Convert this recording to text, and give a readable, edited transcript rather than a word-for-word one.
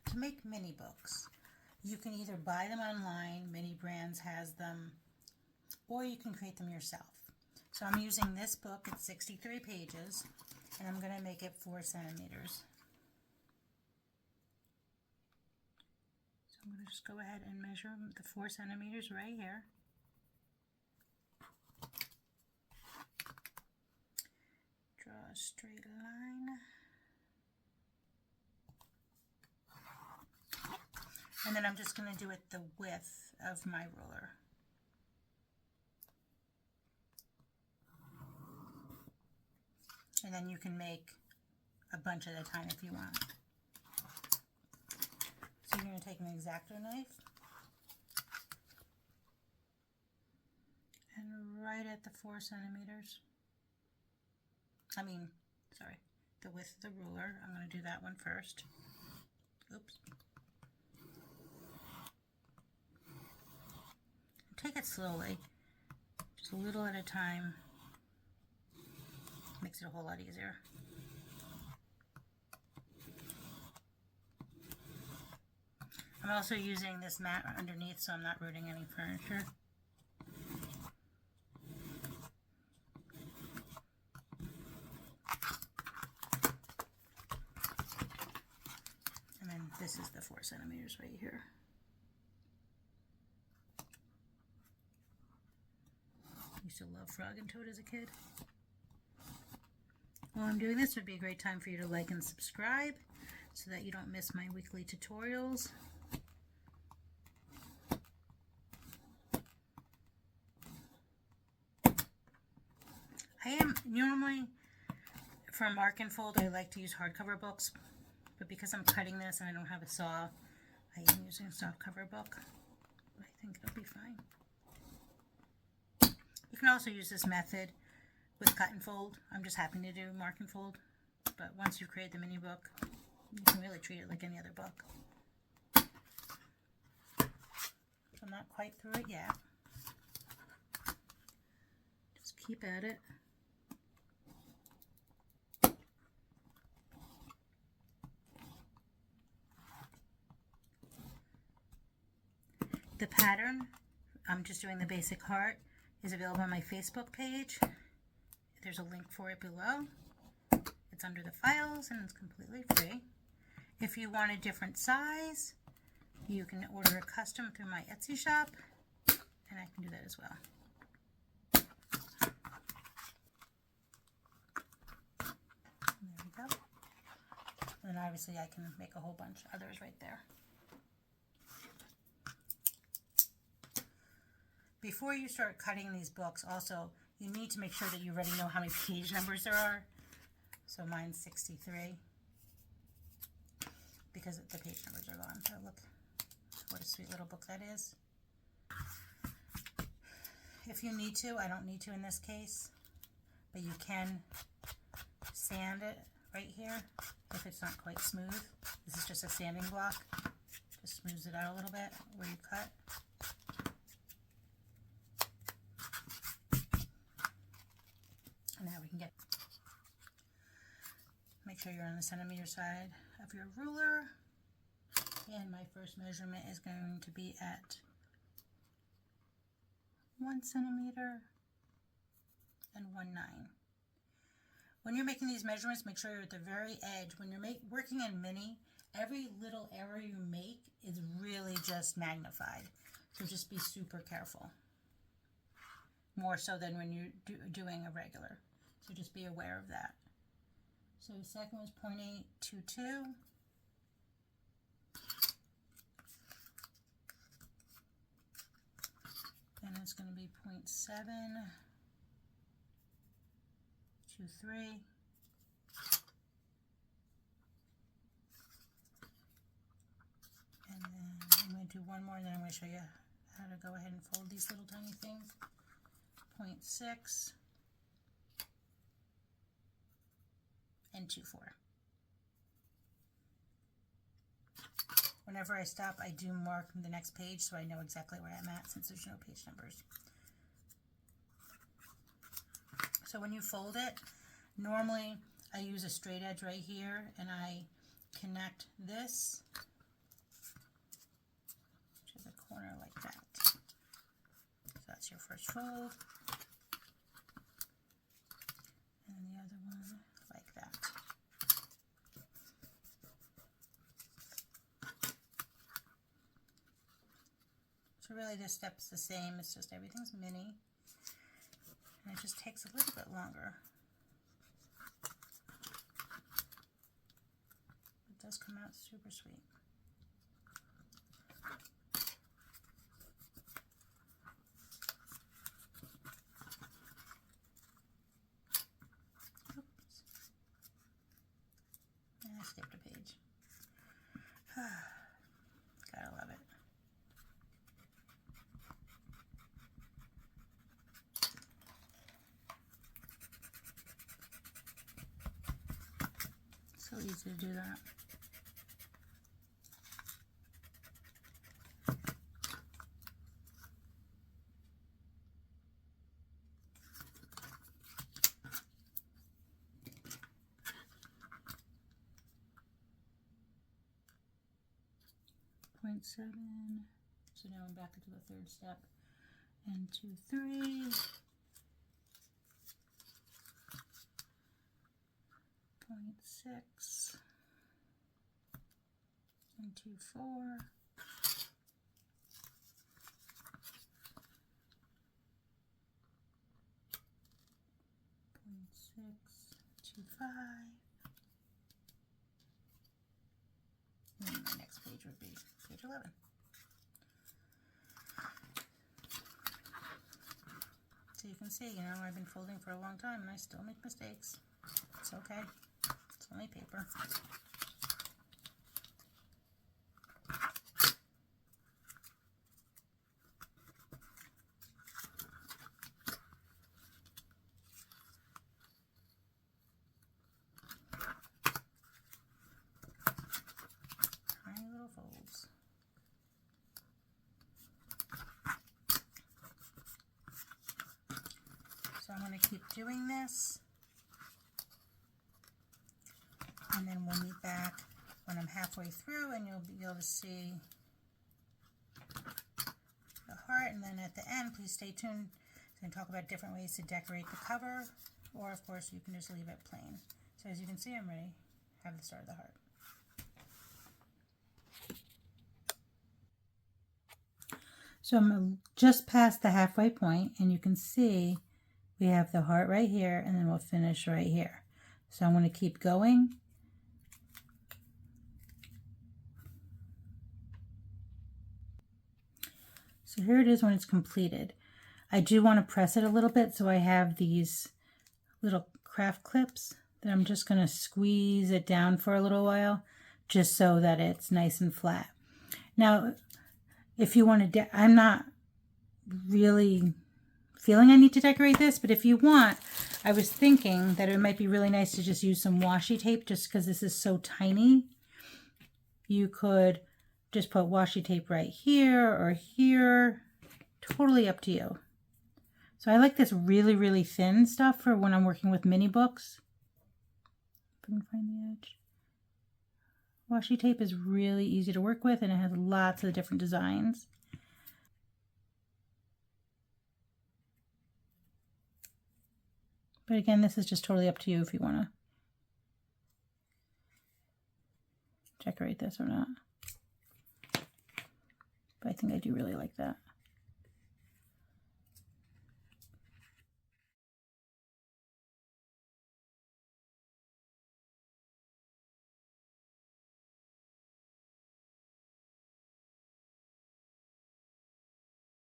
to make mini books. You can either buy them online, Mini Brands has them, or you can create them yourself. So I'm using this book, it's 63 pages, and I'm going to make it 4 centimeters. So I'm going to just go ahead and measure the 4 centimeters right here. Draw a straight line. And then I'm just going to do it the width of my ruler. And then you can make a bunch at a time if you want. So you're going to take an X-Acto knife and right at the 4 centimeters. The width of the ruler. I'm going to do that one first. Oops. Take it slowly, just a little at a time. Makes it a whole lot easier. I'm also using this mat underneath so I'm not rooting any furniture. And then this is the 4 centimeters right here. Used to love Frog and Toad as a kid. While I'm doing this, it would be a great time for you to like and subscribe so that you don't miss my weekly tutorials. I am normally, for mark and fold, I like to use hardcover books, but because I'm cutting this and I don't have a saw, I am using a softcover book. I think it'll be fine. You can also use this method with cut and fold. I'm just happy to do mark and fold, but once you create the mini book, you can really treat it like any other book. So I'm not quite through it yet. Just keep at it. The pattern, I'm just doing the basic heart, is available on my Facebook page. There's a link for it below. It's under the files and it's completely free. If you want a different size, you can order a custom through my Etsy shop, and I can do that as well. And there we go. And then obviously I can make a whole bunch of others right there. Before you start cutting these books, also, you need to make sure that you already know how many page numbers there are. So mine's 63 because the page numbers are gone. So look what a sweet little book that is. If you need to, I don't need to in this case, but you can sand it right here if it's not quite smooth. This is just a sanding block. Just smooths it out a little bit where you cut. Now we can make sure you're on the centimeter side of your ruler, and my first measurement is going to be at 1 centimeter and 1/9. When you're making these measurements, make sure you're at the very edge. When you're working in mini, every little error you make is really just magnified, so just be super careful, more so than when you're doing a regular. So just be aware of that. So the second was 0.822. And it's going to be 0.723. And then I'm going to do one more, and then I'm going to show you how to go ahead and fold these little tiny things. 0.6 and 2/4. Whenever I stop, I do mark the next page so I know exactly where I'm at since there's no page numbers. So when you fold it, normally I use a straight edge right here and I connect this corner like that. So that's your first fold. And the other one like that. So really this step's the same, it's just everything's mini. And it just takes a little bit longer. It does come out super sweet. Oops. And I skipped a page. Gotta love it. So easy to do that. Point 7. So now I'm back into the third step. And 2, 3. Point 6. And 2, 4. Point 6, 2, 5. And then my next page would be page 11. So you can see, you know, I've been folding for a long time and I still make mistakes. It's okay. It's only paper. Tiny little folds. So I'm going to keep doing this, and then we'll meet back when I'm halfway through and you'll be able to see the heart. And then at the end, please stay tuned. I'm going to talk about different ways to decorate the cover, or of course you can just leave it plain. So as you can see, I'm ready. Have the start of the heart. So I'm just past the halfway point, and you can see we have the heart right here, and then we'll finish right here. So I'm going to keep going. So here it is when it's completed. I do want to press it a little bit, so I have these little craft clips that I'm just going to squeeze it down for a little while, just so that it's nice and flat. Now, if you want to, I'm not really feeling I need to decorate this, but if you want, I was thinking that it might be really nice to just use some washi tape, just because this is so tiny. You could just put washi tape right here or here, totally up to you. So I like this really, really thin stuff for when I'm working with mini books. If I can find the edge. Washi tape is really easy to work with, and it has lots of different designs. But again, this is just totally up to you if you want to decorate this or not. But I think I do really like that.